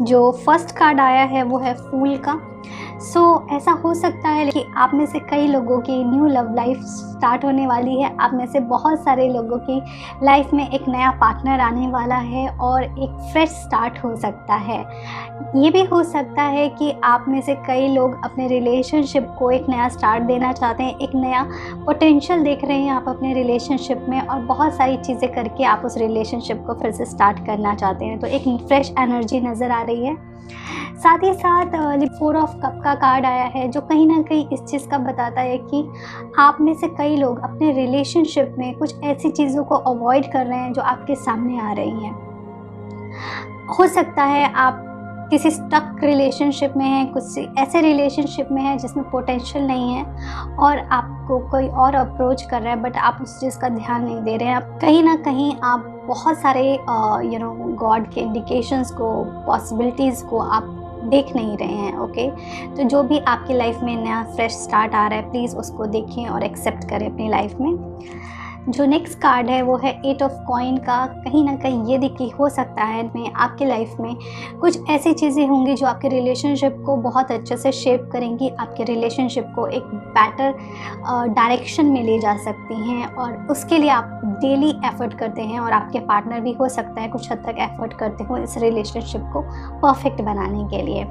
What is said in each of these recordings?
जो first card आया है वो है फूल का। ऐसा हो सकता है कि आप में से कई लोगों की न्यू लव लाइफ स्टार्ट होने वाली है। आप में से बहुत सारे लोगों की लाइफ में एक नया पार्टनर आने वाला है और एक फ्रेश स्टार्ट हो सकता है। ये भी हो सकता है कि आप में से कई लोग अपने रिलेशनशिप को एक नया स्टार्ट देना चाहते हैं, एक नया पोटेंशियल देख रहे हैं आप अपने रिलेशनशिप में, और बहुत सारी चीज़ें करके आप उस रिलेशनशिप को फिर से स्टार्ट करना चाहते हैं। तो एक फ्रेश एनर्जी नज़र आ रही है। साथ ही साथ 4 ऑफ कप का कार्ड आया है, जो कहीं ना कहीं इस चीज़ का बताता है कि आप में से कई लोग अपने रिलेशनशिप में कुछ ऐसी चीज़ों को अवॉइड कर रहे हैं जो आपके सामने आ रही हैं। हो सकता है आप किसी स्टक रिलेशनशिप में हैं, कुछ ऐसे रिलेशनशिप में हैं जिसमें पोटेंशियल नहीं है और आपको कोई और अप्रोच कर रहा है, बट आप उस चीज़ का ध्यान नहीं दे रहे हैं। आप कहीं ना कहीं आप बहुत सारे गॉड के इंडिकेशंस को, पॉसिबिलिटीज़ को आप देख नहीं रहे हैं। ओके, तो जो भी आपकी लाइफ में नया फ्रेश स्टार्ट आ रहा है, प्लीज़ उसको देखें और एक्सेप्ट करें अपनी लाइफ में। जो नेक्स्ट कार्ड है वो है 8 ऑफ कॉइन का। कहीं ना कहीं ये दिखी हो सकता है में आपकी लाइफ में कुछ ऐसी चीज़ें होंगी जो आपके रिलेशनशिप को बहुत अच्छे से शेप करेंगी, आपके रिलेशनशिप को एक बेटर डायरेक्शन में ले जा सकती हैं, और उसके लिए आप डेली एफर्ट करते हैं और आपके पार्टनर भी हो सकता है कुछ हद तक एफर्ट करते हो इस रिलेशनशिप को परफेक्ट बनाने के लिए।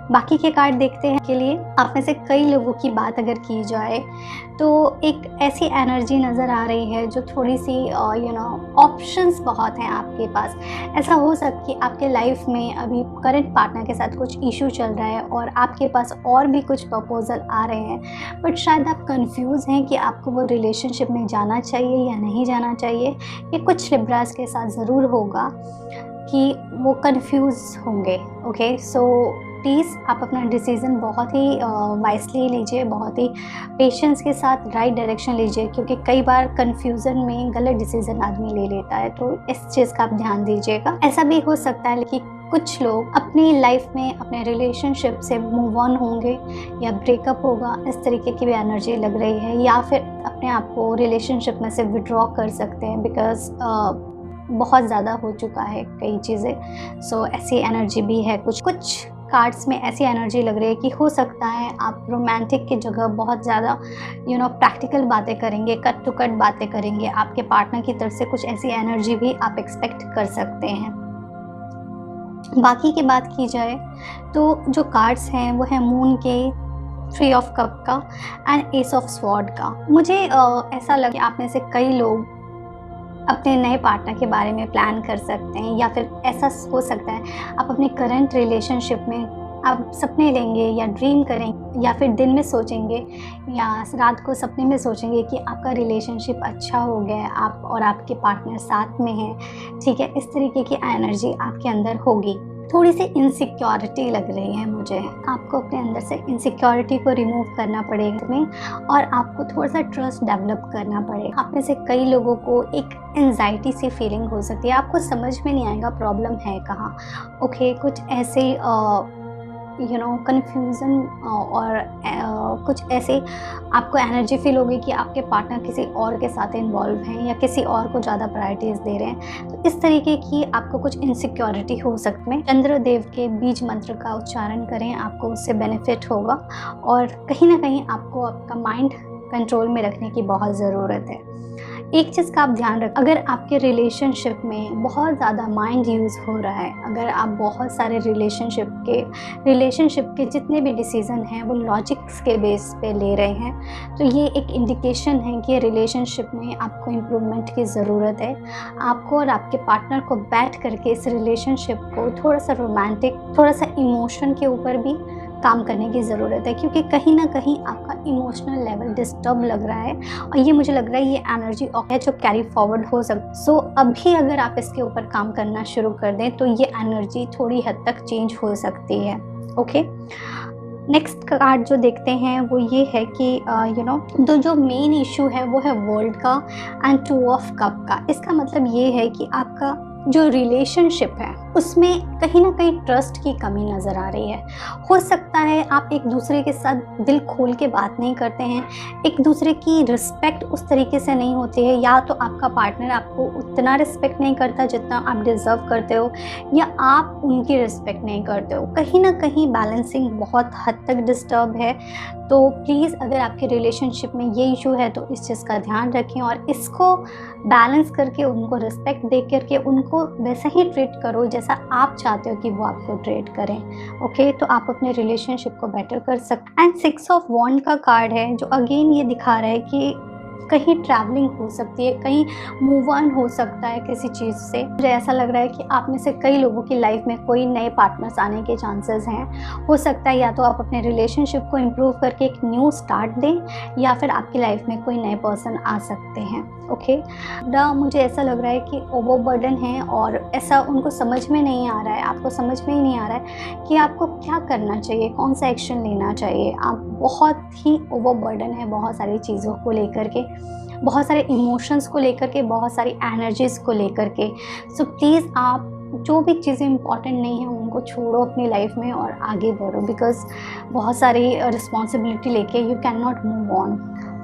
बाकी के कार्ड देखते हैं के लिए आप में से कई लोगों की बात अगर की जाए तो एक ऐसी एनर्जी नज़र आ रही है जो थोड़ी सी ऑप्शंस बहुत हैं आपके पास। ऐसा हो सकता है कि आपके लाइफ में अभी करंट पार्टनर के साथ कुछ इशू चल रहा है और आपके पास और भी कुछ प्रपोजल आ रहे हैं, बट शायद आप कंफ्यूज हैं कि आपको वो रिलेशनशिप में जाना चाहिए या नहीं जाना चाहिए। ये कुछ लिब्रास के साथ ज़रूर होगा कि वो कंफ्यूज होंगे। ओके, सो प्लीज़ आप अपना डिसीज़न बहुत ही वाइसली लीजिए, बहुत ही पेशेंस के साथ राइट डायरेक्शन लीजिए, क्योंकि कई बार कन्फ्यूज़न में गलत डिसीज़न आदमी ले लेता है, तो इस चीज़ का आप ध्यान दीजिएगा। ऐसा भी हो सकता है कि कुछ लोग अपनी लाइफ में अपने रिलेशनशिप से मूव ऑन होंगे या ब्रेकअप होगा, इस तरीके की भी एनर्जी लग रही है, या फिर अपने आप को रिलेशनशिप में से विड्रॉ कर सकते हैं बिकॉज बहुत ज़्यादा हो चुका है कई चीज़ें। सो ऐसी एनर्जी भी है। कुछ कार्ड्स में ऐसी एनर्जी लग रही है कि हो सकता है आप रोमांटिक की जगह बहुत ज़्यादा प्रैक्टिकल बातें करेंगे, कट टू कट बातें करेंगे। आपके पार्टनर की तरफ से कुछ ऐसी एनर्जी भी आप एक्सपेक्ट कर सकते हैं। बाकी की बात की जाए तो जो कार्ड्स हैं वो है मून के, 3 ऑफ कप का एंड एस ऑफ स्वॉर्ड का। मुझे ऐसा लगा आप में से कई लोग अपने नए पार्टनर के बारे में प्लान कर सकते हैं, या फिर ऐसा हो सकता है आप अपने करंट रिलेशनशिप में आप सपने लेंगे या ड्रीम करेंगे, या फिर दिन में सोचेंगे या रात को सपने में सोचेंगे कि आपका रिलेशनशिप अच्छा हो गया है, आप और आपके पार्टनर साथ में हैं। ठीक है, इस तरीके की एनर्जी आपके अंदर होगी। थोड़ी सी इनसिक्योरिटी लग रही है मुझे। आपको अपने अंदर से इनसिक्योरिटी को रिमूव करना पड़ेगा में, और आपको थोड़ा सा ट्रस्ट डेवलप करना पड़ेगा। आप में से कई लोगों को एक एंजाइटी सी फीलिंग हो सकती है, आपको समझ में नहीं आएगा प्रॉब्लम है कहाँ। ओके, कुछ ऐसे कन्फ्यूज़न और कुछ ऐसे आपको एनर्जी फील होगी कि आपके पार्टनर किसी और के साथ इन्वॉल्व हैं या किसी और को ज़्यादा प्रायोरिटीज़ दे रहे हैं। तो इस तरीके की आपको कुछ इनसिक्योरिटी हो सकती है। चंद्रदेव के बीज मंत्र का उच्चारण करें, आपको उससे बेनिफिट होगा, और कहीं ना कहीं आपको आपका माइंड कंट्रोल में रखने की बहुत ज़रूरत है। एक चीज़ का आप ध्यान रखें, अगर आपके रिलेशनशिप में बहुत ज़्यादा माइंड यूज़ हो रहा है, अगर आप बहुत सारे रिलेशनशिप के जितने भी डिसीज़न हैं वो लॉजिक्स के बेस पे ले रहे हैं, तो ये एक इंडिकेशन है कि रिलेशनशिप में आपको इम्प्रूवमेंट की ज़रूरत है। आपको और आपके पार्टनर को बैठ करके इस रिलेशनशिप को थोड़ा सा रोमांटिक, थोड़ा सा इमोशन के ऊपर भी काम करने की ज़रूरत है, क्योंकि कहीं ना कहीं आपका इमोशनल लेवल डिस्टर्ब लग रहा है, और ये मुझे लग रहा है ये एनर्जी है जो कैरी फॉरवर्ड हो सकती। सो अभी अगर आप इसके ऊपर काम करना शुरू कर दें तो ये एनर्जी थोड़ी हद तक चेंज हो सकती है। ओके, नेक्स्ट कार्ड जो देखते हैं वो ये है कि तो जो मेन इशू है वो है वर्ल्ड का एंड 2 ऑफ कप का। इसका मतलब ये है कि आपका जो रिलेशनशिप है उसमें कहीं ना कहीं ट्रस्ट की कमी नज़र आ रही है। हो सकता है आप एक दूसरे के साथ दिल खोल के बात नहीं करते हैं, एक दूसरे की रिस्पेक्ट उस तरीके से नहीं होती है, या तो आपका पार्टनर आपको उतना रिस्पेक्ट नहीं करता जितना आप डिज़र्व करते हो, या आप उनकी रिस्पेक्ट नहीं करते हो। कहीं ना कहीं बैलेंसिंग बहुत हद तक डिस्टर्ब है। तो प्लीज़ अगर आपके रिलेशनशिप में ये इशू है तो इस चीज़ का ध्यान रखें और इसको बैलेंस करके उनको रिस्पेक्ट दे करके उनको वैसा ही ट्रीट करो जैसा आप चाहते हो कि वो आपको ट्रीट करें। ओके, तो आप अपने रिलेशनशिप को बेटर कर सकते हैं। एंड 6 ऑफ वॉन्ड का कार्ड है जो अगेन ये दिखा रहा है कि कहीं ट्रैवलिंग हो सकती है, कहीं मूव ऑन हो सकता है किसी चीज़ से। मुझे ऐसा लग रहा है कि आप में से कई लोगों की लाइफ में कोई नए पार्टनर्स आने के चांसेस हैं। हो सकता है या तो आप अपने रिलेशनशिप को इम्प्रूव करके एक न्यू स्टार्ट दें, या फिर आपकी लाइफ में कोई नए पर्सन आ सकते हैं। ओके, मुझे ऐसा लग रहा है कि ओवरबर्डन है और ऐसा उनको समझ में नहीं आ रहा है, आपको समझ में ही नहीं आ रहा है कि आपको क्या करना चाहिए, कौन सा एक्शन लेना चाहिए। आप बहुत ही ओवरबर्डन है बहुत सारी चीज़ों को लेकर के, बहुत सारे इमोशंस को लेकर के, बहुत सारी एनर्जीज़ को लेकर के। सो प्लीज़ आप जो भी चीज़ें इंपॉर्टेंट नहीं हैं उनको छोड़ो अपनी लाइफ में और आगे बढ़ो, बिकॉज़ बहुत सारी रिस्पॉन्सिबिलिटी लेके you can not move on.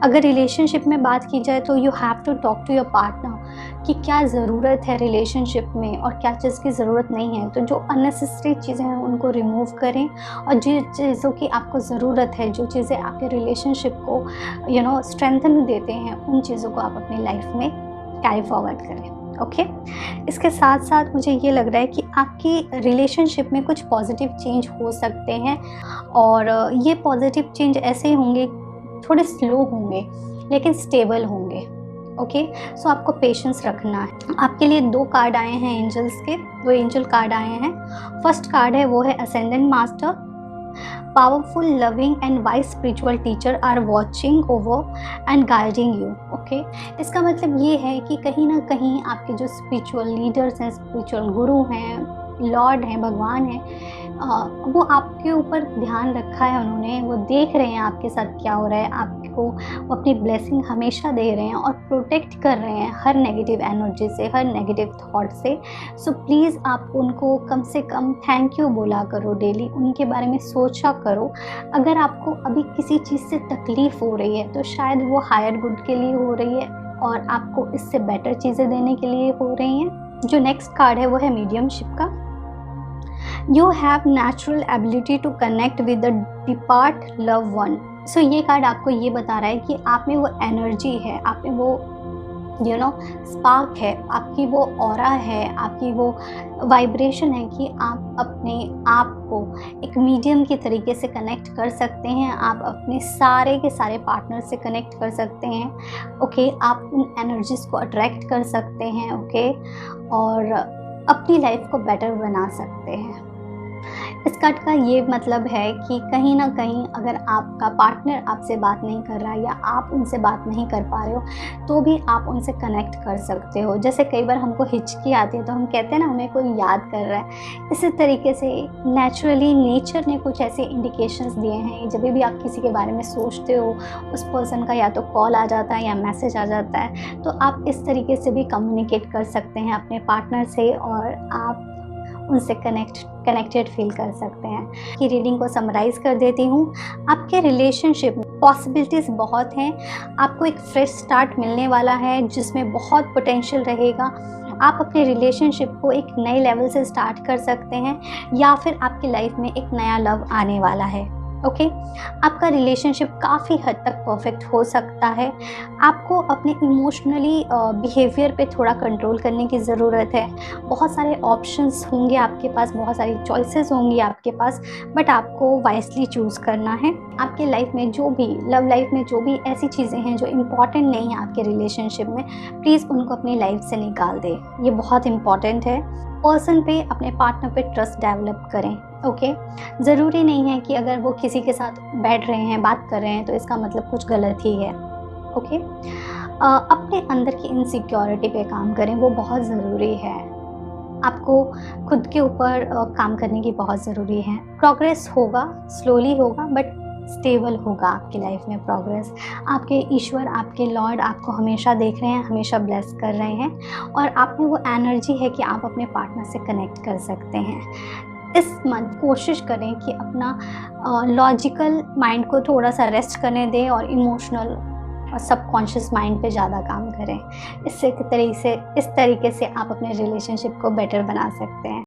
अगर रिलेशनशिप में बात की जाए तो you have to talk to your partner कि क्या ज़रूरत है रिलेशनशिप में और क्या चीज़ की ज़रूरत नहीं है। तो जो अननेसेसरी चीज़ें हैं उनको रिमूव करें और जिन चीज़ों की आपको ज़रूरत है, जो चीज़ें आपके रिलेशनशिप को स्ट्रेंथन देते हैं, उन चीज़ों को आप अपनी लाइफ में कैरी फॉरवर्ड करें। ओके, इसके साथ साथ मुझे ये लग रहा है कि आपकी रिलेशनशिप में कुछ पॉजिटिव चेंज हो सकते हैं और ये पॉजिटिव चेंज ऐसे होंगे, थोड़े स्लो होंगे लेकिन स्टेबल होंगे। ओके, सो आपको पेशेंस रखना है। आपके लिए 2 कार्ड आए हैं एंजल्स के, 2 एंजल कार्ड आए हैं। फर्स्ट कार्ड है वो है ascendant master. Powerful, loving and wise spiritual teacher are watching over and guiding you. Okay, इसका मतलब ये है कि कहीं ना कहीं आपके जो स्पिरिचुअल लीडर्स हैं, स्पिरिचुअल गुरु हैं, लॉर्ड हैं, भगवान हैं, वो आपके ऊपर ध्यान रखा है उन्होंने, वो देख रहे हैं आपके साथ क्या हो रहा है, आपको वो अपनी ब्लेसिंग हमेशा दे रहे हैं और प्रोटेक्ट कर रहे हैं हर नेगेटिव एनर्जी से, हर नेगेटिव थॉट से। सो प्लीज़ आप उनको कम से कम थैंक यू बोला करो डेली, उनके बारे में सोचा करो। अगर आपको अभी किसी चीज़ से तकलीफ़ हो रही है तो शायद वो हायर गुड के लिए हो रही है और आपको इससे बेटर चीज़ें देने के लिए हो रही हैं। जो नेक्स्ट कार्ड है वो है मीडियमशिप का। You have natural ability to connect with the depart loved one। सो ये कार्ड आपको ये बता रहा है कि आप में वो एनर्जी है, आप में वो स्पार्क है, आपकी वो ऑरा है, आपकी वो वाइब्रेशन है कि आप अपने आप को एक मीडियम की तरीके से कनेक्ट कर सकते हैं। आप अपने सारे के सारे पार्टनर से कनेक्ट कर सकते हैं। ओके, आप उन एनर्जीज़ को अट्रैक्ट कर सकते हैं। ओके, और अपनी लाइफ को बेटर बना सकते हैं। इस कार्ड का ये मतलब है कि कहीं ना कहीं अगर आपका पार्टनर आपसे बात नहीं कर रहा है या आप उनसे बात नहीं कर पा रहे हो तो भी आप उनसे कनेक्ट कर सकते हो। जैसे कई बार हमको हिचकी आती है तो हम कहते हैं ना हमें कोई याद कर रहा है, इसी तरीके से नेचुरली नेचर ने कुछ ऐसे इंडिकेशंस दिए हैं। जब भी आप किसी के बारे में सोचते हो उस पर्सन का या तो कॉल आ जाता है या मैसेज आ जाता है, तो आप इस तरीके से भी कम्युनिकेट कर सकते हैं अपने पार्टनर से और आप उनसे कनेक्टेड फील कर सकते हैं। कि रीडिंग को समराइज़ कर देती हूँ। आपके रिलेशनशिप में पॉसिबिलिटीज़ बहुत हैं, आपको एक फ्रेश स्टार्ट मिलने वाला है जिसमें बहुत पोटेंशियल रहेगा। आप अपने रिलेशनशिप को एक नए लेवल से स्टार्ट कर सकते हैं या फिर आपकी लाइफ में एक नया लव आने वाला है। ओके, आपका रिलेशनशिप काफ़ी हद तक परफेक्ट हो सकता है। आपको अपने इमोशनली बिहेवियर पे थोड़ा कंट्रोल करने की ज़रूरत है। बहुत सारे ऑप्शंस होंगे आपके पास, बहुत सारी चॉइसेस होंगी आपके पास, बट आपको वाइसली चूज़ करना है। आपके लाइफ में जो भी लव लाइफ में जो भी ऐसी चीज़ें हैं जो इम्पॉर्टेंट नहीं है आपके रिलेशनशिप में, प्लीज़ उनको अपनी लाइफ से निकाल दें। ये बहुत इम्पॉर्टेंट है। पर्सन पे, अपने पार्टनर पे ट्रस्ट डेवलप करें। ओके, ज़रूरी नहीं है कि अगर वो किसी के साथ बैठ रहे हैं, बात कर रहे हैं तो इसका मतलब कुछ गलत ही है। ओके, अपने अंदर की इनसिक्योरिटी पे काम करें, वो बहुत ज़रूरी है। आपको खुद के ऊपर काम करने की बहुत ज़रूरी है। प्रोग्रेस होगा, स्लोली होगा, बट स्टेबल होगा आपकी लाइफ में प्रोग्रेस। आपके ईश्वर, आपके लॉर्ड आपको हमेशा देख रहे हैं, हमेशा ब्लेस कर रहे हैं, और आप में वो एनर्जी है कि आप अपने पार्टनर से कनेक्ट कर सकते हैं। इस मंथ कोशिश करें कि अपना लॉजिकल माइंड को थोड़ा सा रेस्ट करने दें और इमोशनल और सबकॉन्शियस माइंड पे ज़्यादा काम करें। इस तरीके से आप अपने रिलेशनशिप को बेटर बना सकते हैं।